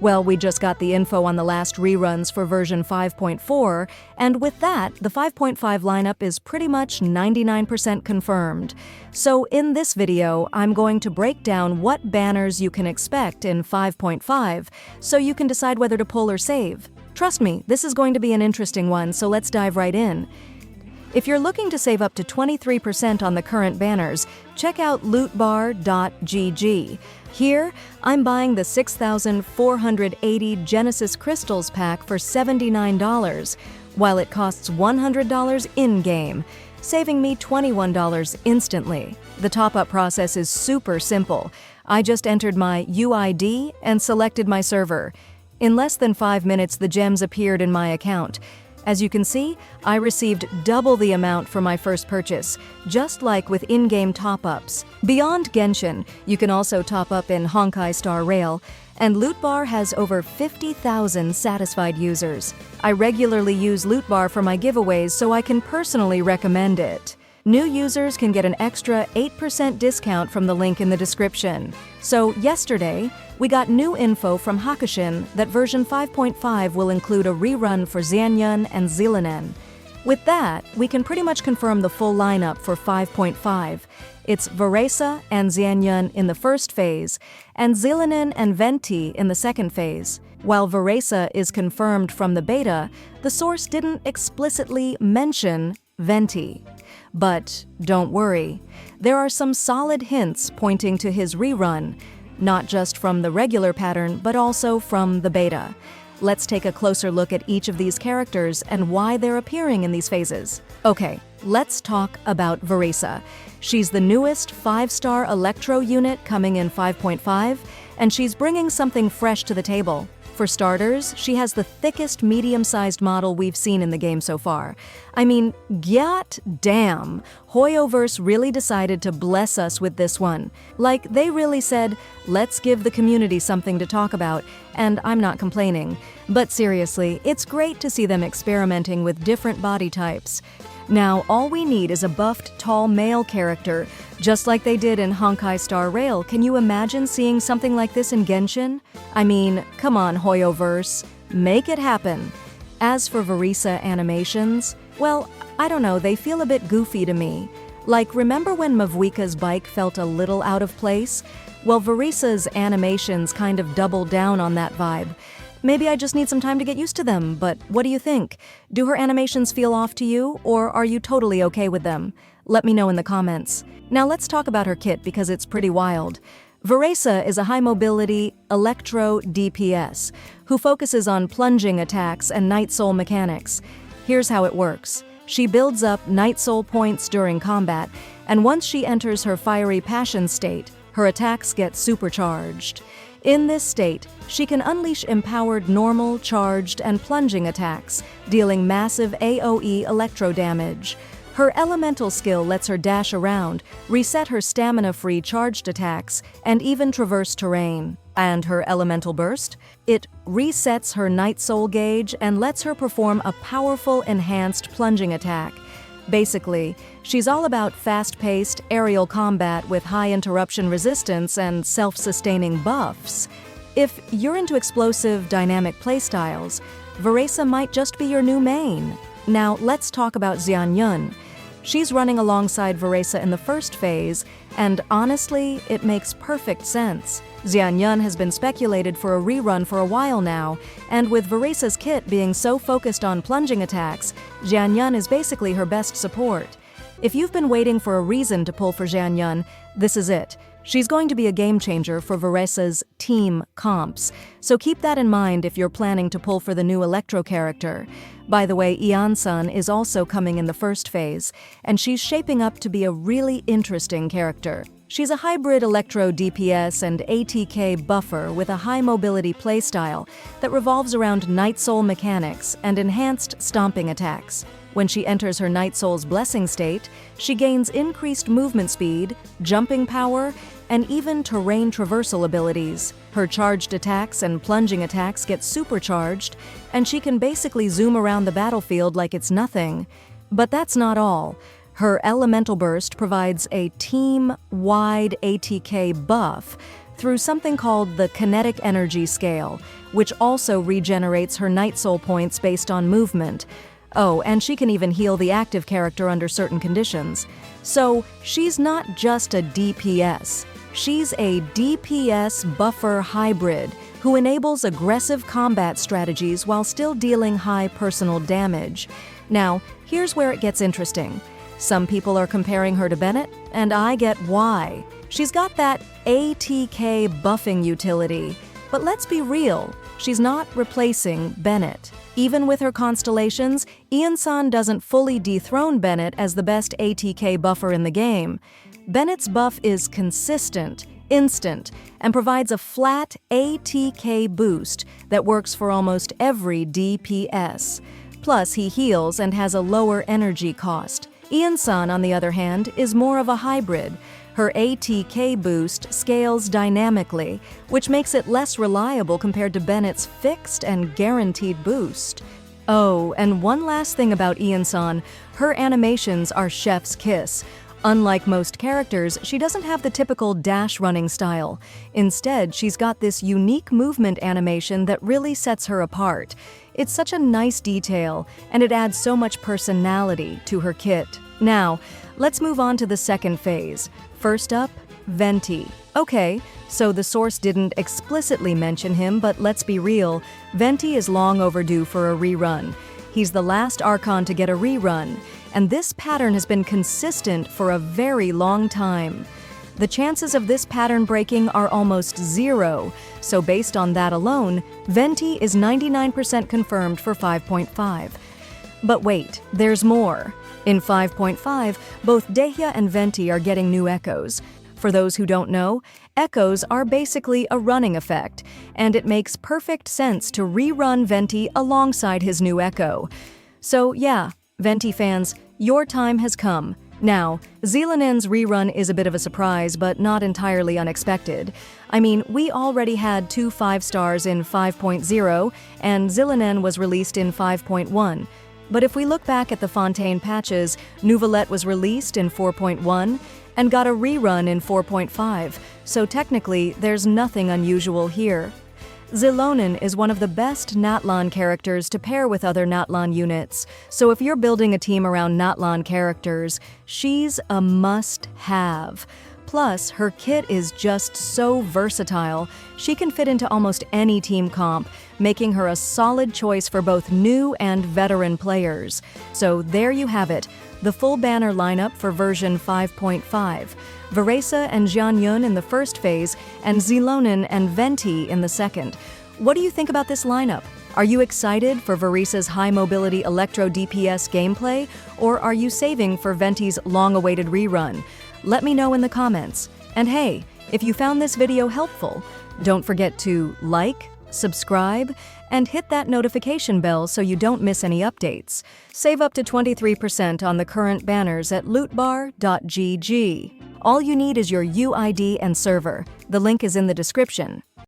Well, we just got the info on the last reruns for version 5.4, and with that, the 5.5 lineup is pretty much 99% confirmed. So in this video, I'm going to break down what banners you can expect in 5.5, so you can decide whether to pull or save. Trust me, this is going to be an interesting one, so let's dive right in. If you're looking to save up to 23% on the current banners, check out lootbar.gg. Here, I'm buying the 6,480 Genesis Crystals pack for $79, while it costs $100 in-game, saving me $21 instantly. The top-up process is super simple. I just entered my UID and selected my server. In less than 5 minutes, the gems appeared in my account. As you can see, I received double the amount for my first purchase, just like with in-game top-ups. Beyond Genshin, you can also top up in Honkai Star Rail, and LootBar has over 50,000 satisfied users. I regularly use LootBar for my giveaways, so I can personally recommend it. New users can get an extra 8% discount from the link in the description. So yesterday, we got new info from Hakushin that version 5.5 will include a rerun for Xianyun and Xilonen. With that, we can pretty much confirm the full lineup for 5.5. It's Varesa and Xianyun in the first phase, and Xilonen and Venti in the second phase. While Varesa is confirmed from the beta, the source didn't explicitly mention Venti. But don't worry, there are some solid hints pointing to his rerun, not just from the regular pattern, but also from the beta. Let's take a closer look at each of these characters and why they're appearing in these phases. Okay, let's talk about Varesa. She's the newest 5-star Electro unit coming in 5.5, and she's bringing something fresh to the table. For starters, she has the thickest medium-sized model we've seen in the game so far. I mean, gyat damn, Hoyoverse really decided to bless us with this one. Like, they really said, let's give the community something to talk about, and I'm not complaining. But seriously, it's great to see them experimenting with different body types. Now, all we need is a buffed, tall male character, just like they did in Honkai Star Rail. Can you imagine seeing something like this in Genshin? I mean, come on, Hoyoverse, make it happen. As for Varesa animations, well, I don't know, they feel a bit goofy to me. Like, remember when Mavuika's bike felt a little out of place? Well, Varesa's animations kind of double down on that vibe. Maybe I just need some time to get used to them, but what do you think? Do her animations feel off to you, or are you totally okay with them? Let me know in the comments. Now let's talk about her kit because it's pretty wild. Varesa is a high-mobility Electro DPS who focuses on plunging attacks and Night Soul mechanics. Here's how it works. She builds up Night Soul points during combat, and once she enters her fiery passion state, her attacks get supercharged. In this state, she can unleash empowered normal, charged, and plunging attacks, dealing massive AoE electro damage. Her elemental skill lets her dash around, reset her stamina-free charged attacks, and even traverse terrain. And her elemental burst? It resets her Night Soul gauge and lets her perform a powerful, enhanced plunging attack. Basically, she's all about fast-paced aerial combat with high interruption resistance and self-sustaining buffs. If you're into explosive, dynamic playstyles, Varesa might just be your new main. Now, let's talk about Xianyun. She's running alongside Varesa in the first phase, and honestly, it makes perfect sense. Xianyun has been speculated for a rerun for a while now, and with Varesa's kit being so focused on plunging attacks, Xianyun is basically her best support. If you've been waiting for a reason to pull for Xianyun, this is it. She's going to be a game changer for Varesa's team comps, so keep that in mind if you're planning to pull for the new Electro character. By the way, Ian-san is also coming in the first phase, and she's shaping up to be a really interesting character. She's a hybrid Electro DPS and ATK buffer with a high mobility playstyle that revolves around Night Soul mechanics and enhanced stomping attacks. When she enters her Night Soul's blessing state, she gains increased movement speed, jumping power, and even terrain traversal abilities. Her charged attacks and plunging attacks get supercharged, and she can basically zoom around the battlefield like it's nothing. But that's not all. Her Elemental Burst provides a team-wide ATK buff through something called the kinetic energy scale, which also regenerates her Night Soul points based on movement. Oh, and she can even heal the active character under certain conditions. So, she's not just a DPS. She's a DPS buffer hybrid who enables aggressive combat strategies while still dealing high personal damage. Now, here's where it gets interesting. Some people are comparing her to Bennett, and I get why. She's got that ATK buffing utility. But let's be real, she's not replacing Bennett. Even with her constellations, Xianyun doesn't fully dethrone Bennett as the best ATK buffer in the game. Bennett's buff is consistent, instant, and provides a flat ATK boost that works for almost every DPS. Plus, he heals and has a lower energy cost. Xianyun, on the other hand, is more of a hybrid. Her ATK boost scales dynamically, which makes it less reliable compared to Bennett's fixed and guaranteed boost. Oh, and one last thing about Xianyun, her animations are chef's kiss. Unlike most characters, she doesn't have the typical dash running style. Instead, she's got this unique movement animation that really sets her apart. It's such a nice detail, and it adds so much personality to her kit. Now, let's move on to the second phase. First up, Venti. Okay, so the source didn't explicitly mention him, but let's be real, Venti is long overdue for a rerun. He's the last Archon to get a rerun, and this pattern has been consistent for a very long time. The chances of this pattern breaking are almost zero, so based on that alone, Venti is 99% confirmed for 5.5. But wait, there's more. In 5.5, both Dehya and Venti are getting new echoes. For those who don't know, echoes are basically a running effect, and it makes perfect sense to rerun Venti alongside his new echo. So yeah, Venti fans, your time has come. Now, Xilonen's rerun is a bit of a surprise, but not entirely unexpected. I mean, we already had 2 5-stars in 5.0, and Xilonen was released in 5.1. But if we look back at the Fontaine patches, Nouvelette was released in 4.1 and got a rerun in 4.5, so technically there's nothing unusual here. Xilonen is one of the best Natlan characters to pair with other Natlan units, so if you're building a team around Natlan characters, she's a must-have. Plus, her kit is just so versatile, she can fit into almost any team comp, making her a solid choice for both new and veteran players. So there you have it, the full banner lineup for version 5.5. Varesa and Xianyun in the first phase, and Xilonen and Venti in the second. What do you think about this lineup? Are you excited for Varesa's high-mobility Electro DPS gameplay, or are you saving for Venti's long-awaited rerun? Let me know in the comments. And hey, if you found this video helpful, don't forget to like, subscribe, and hit that notification bell so you don't miss any updates. Save up to 23% on the current banners at lootbar.gg. All you need is your UID and server. The link is in the description.